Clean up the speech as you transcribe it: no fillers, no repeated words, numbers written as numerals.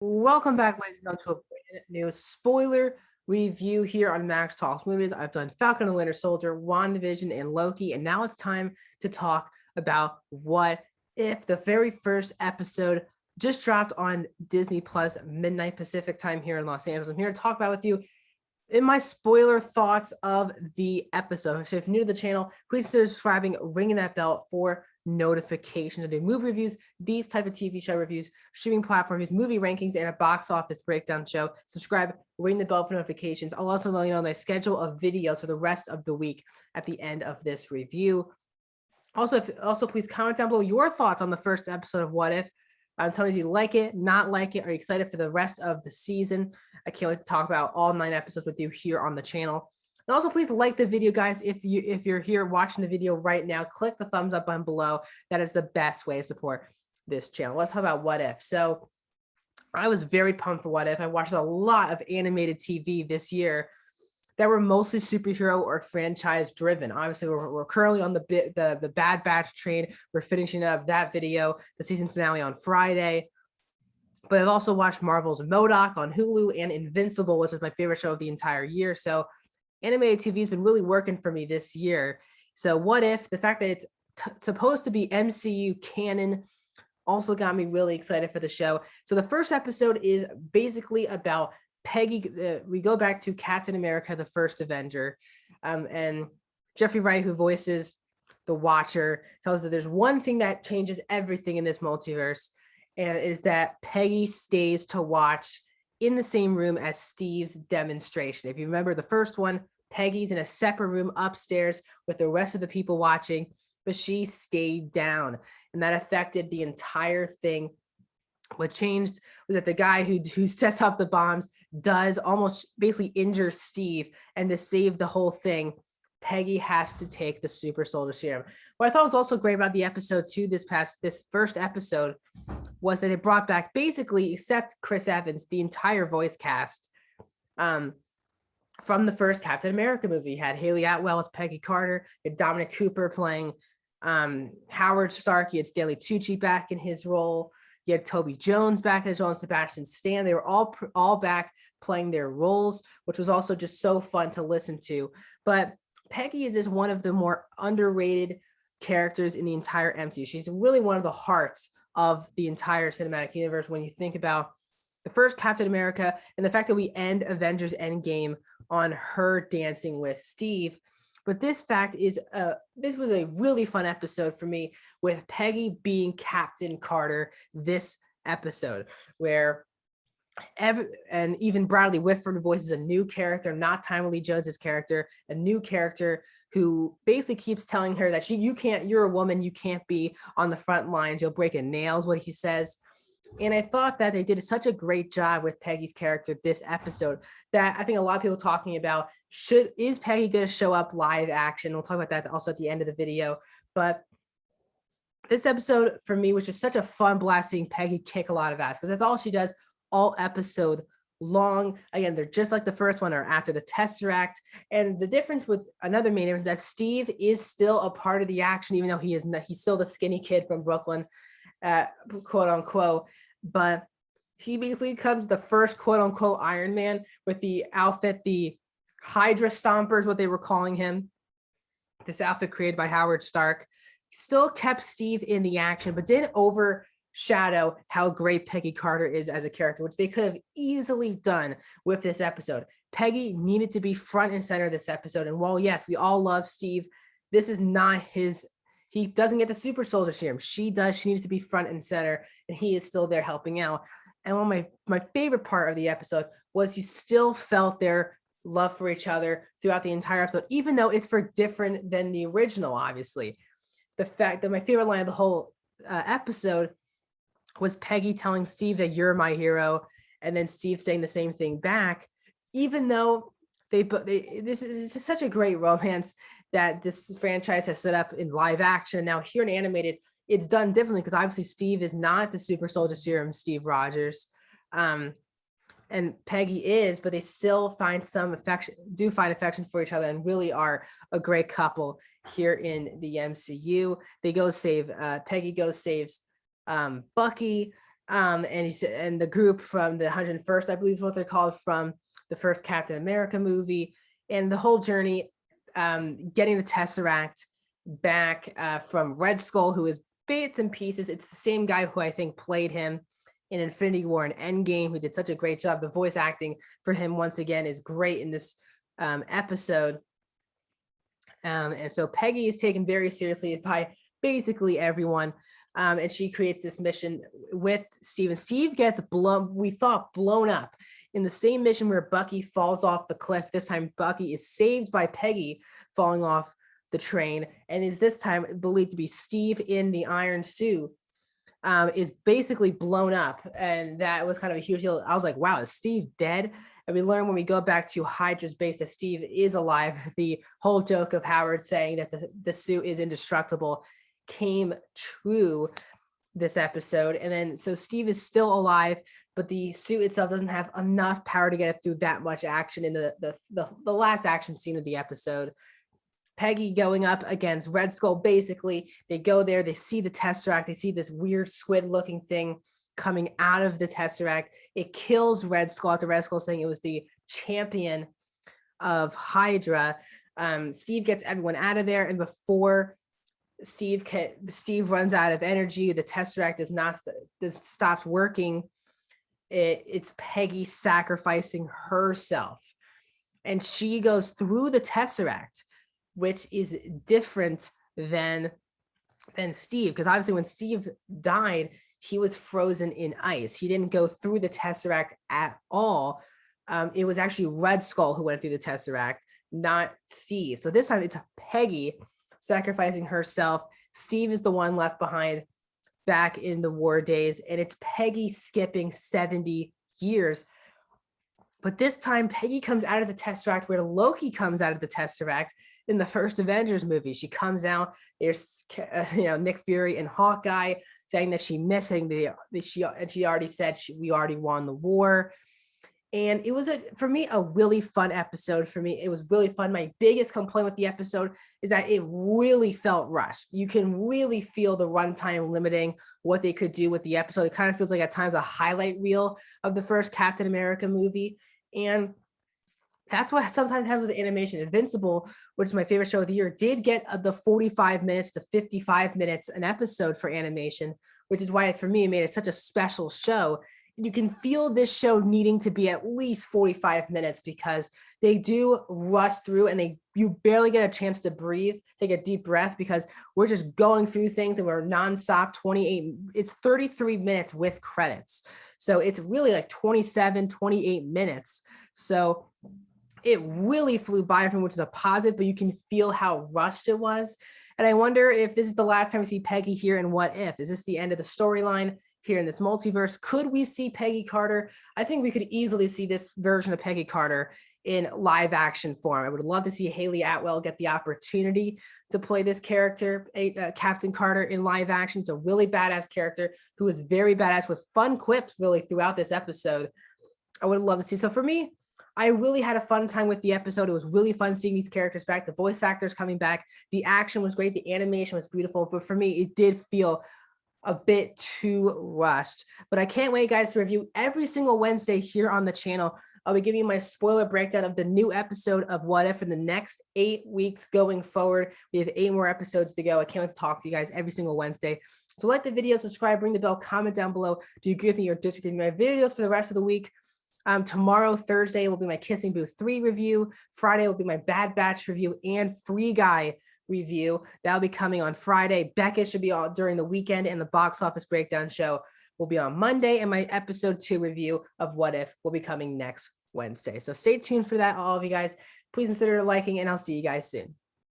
Welcome back, ladies and gentlemen, to a brand new spoiler review here on Max Talks Movies. I've done Falcon and the Winter Soldier, WandaVision, and Loki, and now it's time to talk about What If. The very first episode just dropped on Disney Plus, midnight Pacific time here in Los Angeles. I'm here to talk about with you in my spoiler thoughts of the episode. So if you're new to the channel, please consider subscribing, ringing that bell for notifications. I do movie reviews, these type of TV show reviews, streaming platform reviews, movie rankings, and a box office breakdown show. Subscribe, ring the bell for notifications. I'll also let you know my schedule of videos for the rest of the week at the end of this review. Also, please comment down below your thoughts on the first episode of What If. Tell me if you like it, not like it. Are you excited for the rest of the season? I can't wait to talk about all 9 episodes with you here on the channel. And also, please like the video, guys. If you're here watching the video right now, click the thumbs up button below. That is the best way to support this channel. Let's talk about What If. So I was very pumped for What If. I watched a lot of animated TV this year that were mostly superhero or franchise driven. Obviously, we're currently on the Bad Batch train. We're finishing up that video, the season finale on Friday. But I've also watched Marvel's MODOK on Hulu and Invincible, which is my favorite show of the entire year. So animated TV has been really working for me this year. So What If, the fact that it's supposed to be MCU canon also got me really excited for the show. So the first episode is basically about Peggy. We go back to Captain America, the first Avenger, and Jeffrey Wright, who voices the Watcher, tells us that there's one thing that changes everything in this multiverse, and is that Peggy stays to watch in the same room as Steve's demonstration. If you remember the first one, Peggy's in a separate room upstairs with the rest of the people watching, but she stayed down, and that affected the entire thing. What changed was that the guy who sets up the bombs does almost basically injure Steve, and to save the whole thing, Peggy has to take the super soldier serum. What I thought was also great about the episode too, this first episode, was that it brought back basically, except Chris Evans, the entire voice cast from the first Captain America movie. You had Haley Atwell as Peggy Carter, you had Dominic Cooper playing Howard Stark, you had Stanley Tucci back in his role, you had Toby Jones back as John Sebastian Stan. They were all back playing their roles, which was also just so fun to listen to. But Peggy is just one of the more underrated characters in the entire MCU. She's really one of the hearts of the entire cinematic universe when you think about the first Captain America and the fact that we end Avengers Endgame on her dancing with Steve. But this fact is, this was a really fun episode for me, with Peggy being Captain Carter this episode, where and even Bradley Whitford voices a new character, not Tommy Lee Jones's character, a new character who basically keeps telling her that you're a woman, you can't be on the front lines, you'll break a nail, is what he says. And I thought that they did such a great job with Peggy's character this episode that I think a lot of people talking about, is Peggy going to show up live action? We'll talk about that also at the end of the video. But this episode for me was just such a fun blast seeing Peggy kick a lot of ass, because that's all she does all episode long. Again, they're just like the first one, or after the Tesseract. And the difference with another main difference is that Steve is still a part of the action, even though he's still the skinny kid from Brooklyn, quote unquote. But he basically becomes the first quote unquote Iron Man with the outfit, the Hydra Stompers, what they were calling him. This outfit created by Howard Stark. Still kept Steve in the action, but didn't overshadow how great Peggy Carter is as a character, which they could have easily done with this episode. Peggy needed to be front and center of this episode. And while, yes, we all love Steve, this is not his. He doesn't get the super soldier serum. She does. She needs to be front and center, and he is still there helping out. And one of my favorite part of the episode was you still felt their love for each other throughout the entire episode, even though it's for different than the original, obviously. The fact that my favorite line of the whole episode was Peggy telling Steve that you're my hero, and then Steve saying the same thing back, even though this is just such a great romance that this franchise has set up in live action. Now here in animated, it's done differently, because obviously Steve is not the super soldier serum Steve Rogers, and Peggy is, but they still find affection for each other, and really are a great couple here in the MCU. They go save Peggy saves Bucky, And he said, and the group from the 101st, I believe is what they're called, from the first Captain America movie, and the whole journey, getting the Tesseract back from Red Skull, who is bits and pieces. It's the same guy who I think played him in Infinity War and Endgame, who did such a great job. The voice acting for him, once again, is great in this episode. And so Peggy is taken very seriously by basically everyone. And she creates this mission with Steve. And Steve gets blown up in the same mission where Bucky falls off the cliff. This time, Bucky is saved by Peggy falling off the train, and is this time believed to be Steve in the iron suit, is basically blown up. And that was kind of a huge deal. I was like, wow, is Steve dead? And we learn when we go back to Hydra's base that Steve is alive. The whole joke of Howard saying that the suit is indestructible came true this episode. And then so Steve is still alive, but the suit itself doesn't have enough power to get it through that much action in the last action scene of the episode. Peggy going up against Red Skull. Basically, they go there, they see the Tesseract, they see this weird squid looking thing coming out of the Tesseract. It kills Red Skull after Red Skull saying it was the champion of Hydra. Steve gets everyone out of there, and before Steve runs out of energy, the Tesseract stops working. It's Peggy sacrificing herself, and she goes through the Tesseract, which is different than Steve, because obviously when Steve died, he was frozen in ice. He didn't go through the Tesseract at all. It was actually Red Skull who went through the Tesseract, not Steve. So this time it's Peggy sacrificing herself. Steve is the one left behind back in the war days, and it's Peggy skipping 70 years. But this time Peggy comes out of the Tesseract where Loki comes out of the Tesseract in the first Avengers movie. She comes out, there's Nick Fury and Hawkeye saying that she she already said we already won the war. And it was for me a really fun episode. For me, it was really fun. My biggest complaint with the episode is that it really felt rushed. You can really feel the runtime limiting what they could do with the episode. It kind of feels like at times a highlight reel of the first Captain America movie. And that's what sometimes happens with animation. Invincible, which is my favorite show of the year, did get the 45 minutes to 55 minutes an episode for animation, which is why for me it made it such a special show. You can feel this show needing to be at least 45 minutes because they do rush through, and you barely get a chance to breathe, take a deep breath, because we're just going through things and we're nonstop. 33 minutes with credits. So it's really like 27, 28 minutes. So it really flew by from, which is a positive, but you can feel how rushed it was. And I wonder if this is the last time we see Peggy here in What If. Is this the end of the storyline here in this multiverse? Could we see Peggy Carter? I think we could easily see this version of Peggy Carter in live action form. I would love to see Haley Atwell get the opportunity to play this character, Captain Carter, in live action. It's a really badass character who is very badass with fun quips really throughout this episode. I would love to see. So for me, I really had a fun time with the episode. It was really fun seeing these characters back, the voice actors coming back. The action was great. The animation was beautiful. But for me, it did feel a bit too rushed. But I can't wait, guys, to review every single Wednesday here on the channel. I'll be giving you my spoiler breakdown of the new episode of What If in the next 8 weeks going forward. We have 8 more episodes to go. I can't wait to talk to you guys every single Wednesday. So like the video, subscribe, ring the bell, comment down below. Do you agree with me or disagree with me? My videos for the rest of the week. Tomorrow, Thursday, will be my Kissing Booth 3 review. Friday will be my Bad Batch review and Free Guy review. That'll be coming on Friday. Beckett should be all during the weekend, and the box office breakdown show will be on Monday. And my episode 2 review of What If will be coming next Wednesday. So stay tuned for that, all of you guys. Please consider liking, and I'll see you guys soon.